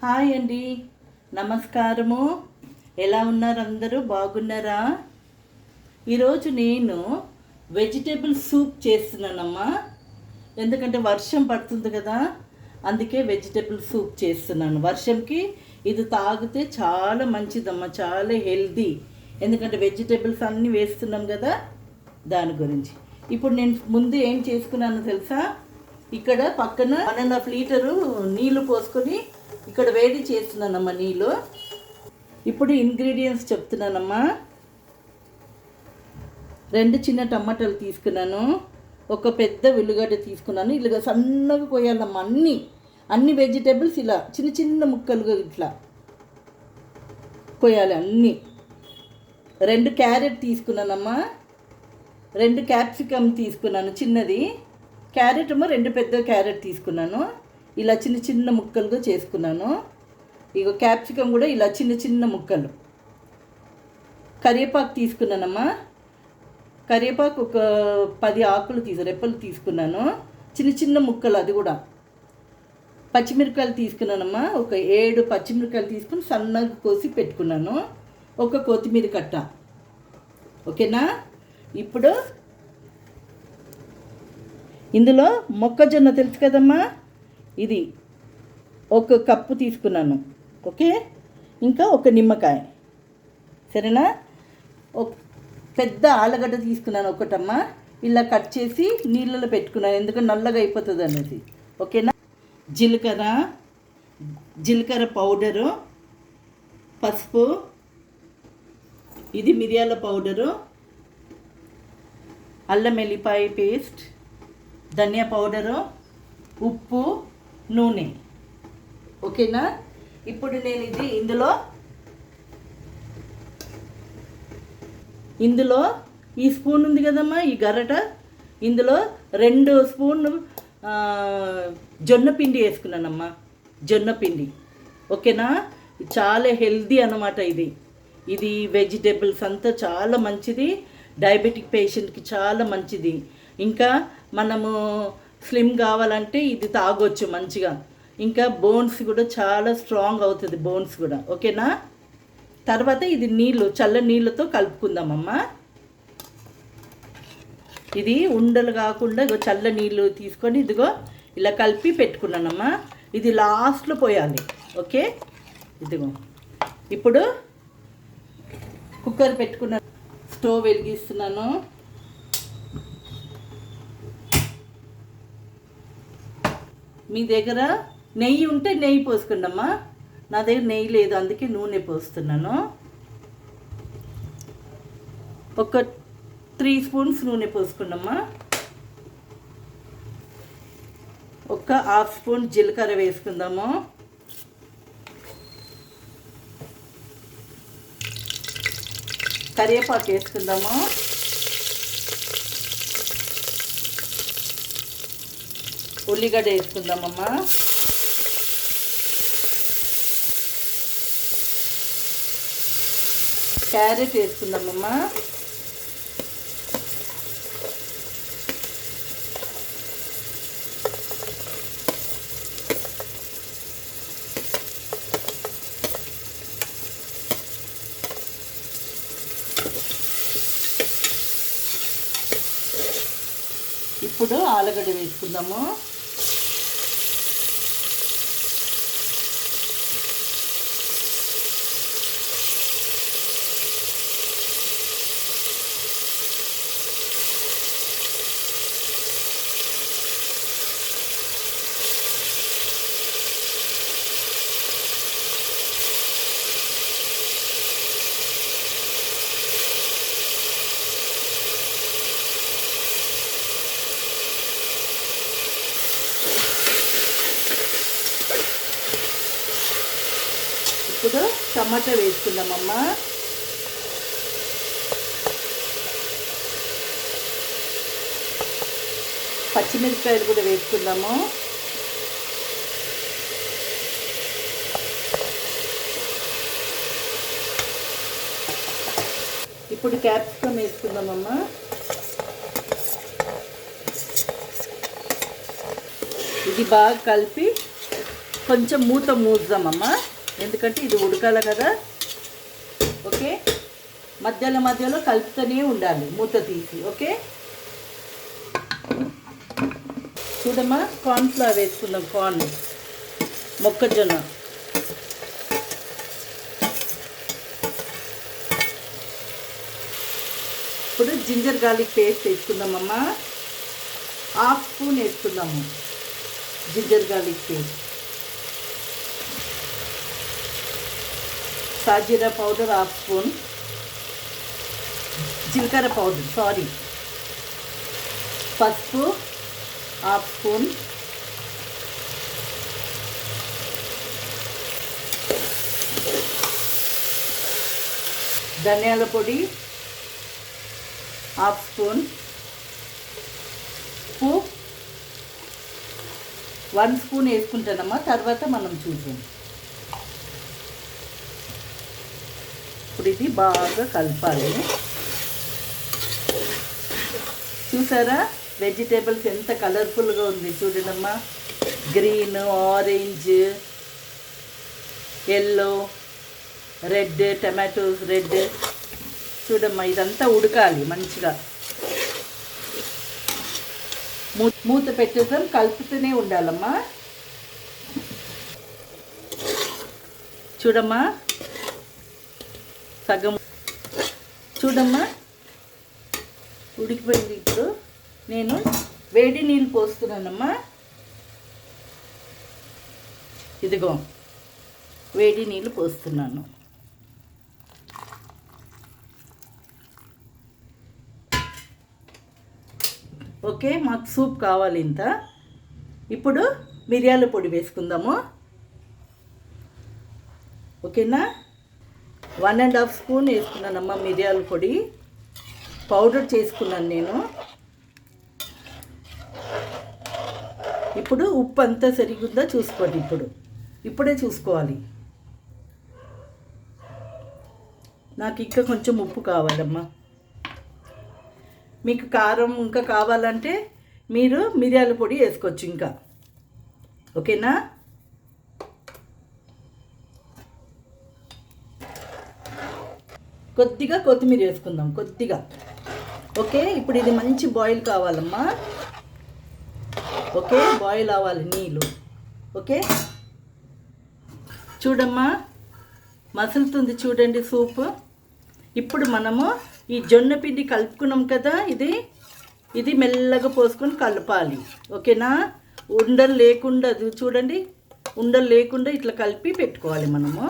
Hi అండి, నమస్కారము. ఎలా ఉన్నారు? అందరూ బాగున్నారా? ఈరోజు నేను వెజిటేబుల్ సూప్ చేస్తున్నానమ్మా. ఎందుకంటే వర్షం పడుతుంది కదా, అందుకే వెజిటేబుల్ సూప్ చేస్తున్నాను. వర్షంకి ఇది తాగితే చాలా మంచిదమ్మా, చాలా హెల్దీ. ఎందుకంటే వెజిటేబుల్స్ అన్నీ వేస్తున్నాం కదా, దాని గురించి. ఇప్పుడు నేను ముందు ఏం చేసుకున్నానో తెలుసా? ఇక్కడ పక్కన 1.5 లీటరు నీళ్లు పోసుకొని ఇక్కడ వేడి చేస్తున్నానమ్మా నీళ్ళు. ఇప్పుడు ఇంగ్రీడియంట్స్ చెప్తున్నానమ్మా. 2 చిన్న టమాటాలు తీసుకున్నాను, ఒక పెద్ద ఉల్లిగడ్డ తీసుకున్నాను. ఇలాగ సన్నగా కోయాలమ్మా. అన్ని వెజిటేబుల్స్ ఇలా చిన్న చిన్న ముక్కలుగా ఇట్లా కోయాలి అన్నీ. 2 క్యారెట్ తీసుకున్నానమ్మా, 2 క్యాప్సికమ్ తీసుకున్నాను చిన్నది. క్యారెట్ ఏమో 2 పెద్ద క్యారెట్ తీసుకున్నాను, ఇలా చిన్న చిన్న ముక్కలుగా చేసుకున్నాను. ఇక క్యాప్సికమ్ కూడా ఇలా చిన్న చిన్న ముక్కలు. కరివేపాకు తీసుకున్నానమ్మా. కరివేపాకు ఒక 10 ఆకులు రెప్పలు తీసుకున్నాను, చిన్న చిన్న ముక్కలు, అది కూడా. పచ్చిమిరపకాయలు తీసుకున్నానమ్మా, ఒక 7 పచ్చిమిరపకాయలు తీసుకుని సన్నగా కోసి పెట్టుకున్నాను. ఒక కొత్తిమీర కట్ట. ఓకేనా? ఇప్పుడు ఇందులో మొక్కజొన్న తెలుసు కదమ్మా, ఇది 1 కప్పు తీసుకున్నాను. ఓకే, ఇంకా 1 నిమ్మకాయ. సరేనా? పెద్ద ఆలుగడ్డ తీసుకున్నాను ఒకటమ్మా, ఇలా కట్ చేసి నీళ్ళలో పెట్టుకున్నాను, ఎందుకంటే నల్లగా అయిపోతుంది అనేది. ఓకేనా? జీలకర్ర పౌడరు, పసుపు, ఇది మిరియాల పౌడరు, అల్లం వెల్లిపాయ పేస్ట్, ధనియా పౌడరు, ఉప్పు, నూనె. ఓకేనా? ఇప్పుడు నేను ఇందులో ఈ స్పూన్ ఉంది కదమ్మా, ఈ గరట, ఇందులో 2 స్పూన్లు జొన్న పిండి వేసుకున్నానమ్మా. జొన్న పిండి. ఓకేనా? చాలా హెల్దీ అన్నమాట. ఇది వెజిటేబుల్స్ అంతా చాలా మంచిది, డయాబెటిక్ పేషెంట్కి చాలా మంచిది. ఇంకా మనము స్లిమ్ కావాలంటే ఇది తాగొచ్చు మంచిగా. ఇంకా బోన్స్ కూడా చాలా స్ట్రాంగ్ అవుతుంది, బోన్స్ కూడా. ఓకేనా? తర్వాత ఇది చల్ల నీళ్ళతో కలుపుకుందామమ్మా. ఇది ఉండలు కాకుండా చల్ల నీళ్ళు తీసుకొని ఇదిగో ఇలా కలిపి పెట్టుకున్నానమ్మా. ఇది లాస్ట్లో పోయాలి. ఓకే, ఇదిగో. ఇప్పుడు కుక్కర్ పెట్టుకున్న స్టవ్ వెలిగిస్తున్నాను. మీ దగ్గర నెయ్యి ఉంటే నెయ్యి పోసుకుండమ్మా. నా దగ్గర నెయ్యి లేదు, అందుకే నూనె పోస్తున్నాను. ఒక 3 స్పూన్స్ నూనె పోసుకున్నామ్మా. ఒక 1/2 స్పూన్ జీలకర్ర వేసుకుందాము. కరివేపాకు వేసుకుందాము. ఉల్లిగడ్డ వేసుకుందామమ్మా. క్యారెట్ వేసుకుందామమ్మా. ఇప్పుడు ఆలుగడ్డ వేసుకుందాము. ఇప్పుడు టమాటా వేసుకుందామమ్మా. పచ్చిమిరపకాయలు కూడా వేసుకుందాము. ఇప్పుడు క్యాప్సికమ్ వేసుకుందామమ్మా. ఇది బాగా కలిపి కొంచెం మూత మూద్దామమ్మా, ఎందుకంటే ఇది ఉడకాలి కదా. ఓకే, మధ్యలో కలుపుతూనే ఉండాలి మూత తీసి. ఓకే, చూడమ్మా, కార్న్ఫ్లవర్ వేసుకుందాం. కార్న్, మొక్కజొన్న. ఇప్పుడు జింజర్ గార్లిక్ పేస్ట్ వేసుకుందామమ్మా. 1/2 స్పూన్ వేసుకుందాము జింజర్ గార్లిక్ పేస్ట్. సాజీరా పౌడర్ 1/2 స్పూన్. జీలకర్ర పౌడర్ పసుపు 1/2 స్పూన్. ధనియాల పొడి 1/2 స్పూన్. ఉప్పు 1 స్పూన్ వేసుకుంటానమ్మా, తర్వాత మనం చూద్దాం. ఇప్పుడు ఇది బాగా కలపాలి. చూసారా వెజిటేబుల్స్ ఎంత కలర్ఫుల్గా ఉంది చూడండమ్మా. Green, orange, yellow, red, tomatoes red. చూడమ్మా, ఇదంతా ఉడకాలి మంచిగా. మూత పెట్టేసాం, కలుపుతూనే ఉండాలమ్మా. చూడమ్మా, సగం చూడమ్మా ఉడికిపోయింది. ఇప్పుడు నేను వేడి నీళ్ళు పోస్తున్నానమ్మా. ఇదిగో వేడి నీళ్ళు పోస్తున్నాను. ఓకే, మాకు సూప్ కావాలి ఇంత. ఇప్పుడు మిరియాల పొడి వేసుకుందాము. ఓకేనా, 1.5 స్పూన్ వేసుకున్నానమ్మా మిరియాల పొడి. పౌడర్ చేసుకున్నాను నేను. ఇప్పుడు ఉప్పు అంతా సరిగ్గా చూసుకోండి. ఇప్పుడే చూసుకోవాలి. నాకు ఇంకా కొంచెం ఉప్పు కావాలమ్మా. మీకు కారం ఇంకా కావాలంటే మీరు మిరియాల పొడి వేసుకోవచ్చు ఇంకా. ఓకేనా, కొద్దిగా కొత్తిమీర వేసుకుందాం, కొద్దిగా. ఓకే, ఇప్పుడు ఇది మంచి బాయిల్ కావాలమ్మా. ఓకే, బాయిల్ అవ్వాలి నీళ్ళు. ఓకే, చూడమ్మా మసులుతుంది చూడండి సూప్. ఇప్పుడు మనము ఈ జొన్న పిండి కలుపుకున్నాం కదా, ఇది మెల్లగా పోసుకొని కలపాలి. ఓకేనా, ఉండలు లేకుండా చూడండి, ఉండలు లేకుండా ఇట్లా కలిపి పెట్టుకోవాలి మనము.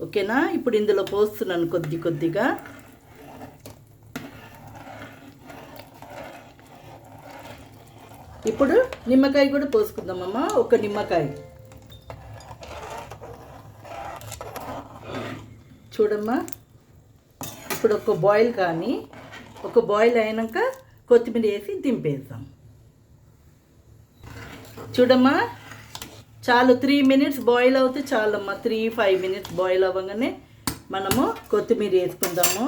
ఓకేనా, ఇప్పుడు ఇందులో పోస్తున్నాను కొద్దిగా. ఇప్పుడు నిమ్మకాయ కూడా పోసుకుందామమ్మా, ఒక నిమ్మకాయ. చూడమ్మా, ఇప్పుడు ఒక బాయిల్ కానీ, ఒక బాయిల్ అయినాక కొత్తిమీర వేసి దింపేద్దాం. చూడమ్మా, చాలు 3 మినిట్స్ బాయిల్ అవుతే చాలమ్మా. 3-5 మినిట్స్ బాయిల్ అవ్వగానే మనము కొత్తిమీర వేసుకుందాము.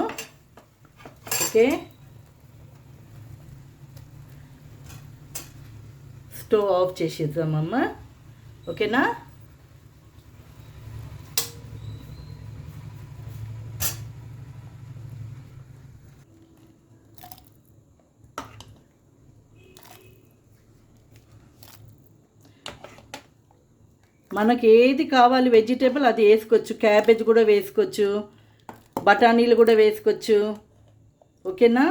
ఓకే, స్టవ్ ఆఫ్ చేసేద్దామమ్మా. ఓకేనా, మనకి ఏది కావాలి వెజిటేబుల్ అది వేసుకోవచ్చు. క్యాబేజ్ కూడా వేసుకోవచ్చు, బఠానీలు కూడా వేసుకోవచ్చు. ఓకేనా,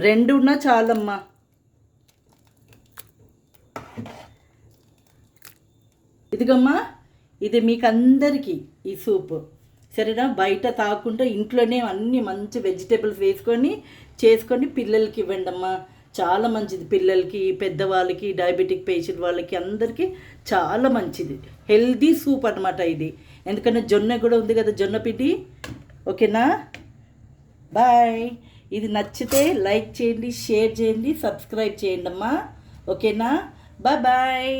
2 ఉన్నా చాలమ్మా. ఇదిగమ్మా, ఇది మీకు అందరికీ ఈ సూప్ సరేనా. బయట తాకుండా ఇంట్లోనే అన్ని మంచి వెజిటేబుల్స్ వేసుకొని చేసుకొని పిల్లలకి ఇవ్వండి అమ్మా. చాలా మంచిది పిల్లలకి, పెద్దవాళ్ళకి, డయాబెటిక్ పేషెంట్ వాళ్ళకి అందరికీ చాలా మంచిది. హెల్దీ సూప్ అనమాట ఇది. ఎందుకంటే జొన్న కూడా ఉంది కదా, జొన్న పిండి. ఓకేనా, బాయ్. ఇది నచ్చితే లైక్ చేయండి, షేర్ చేయండి, సబ్స్క్రైబ్ చేయండి అమ్మా. ఓకేనా, బాయ్.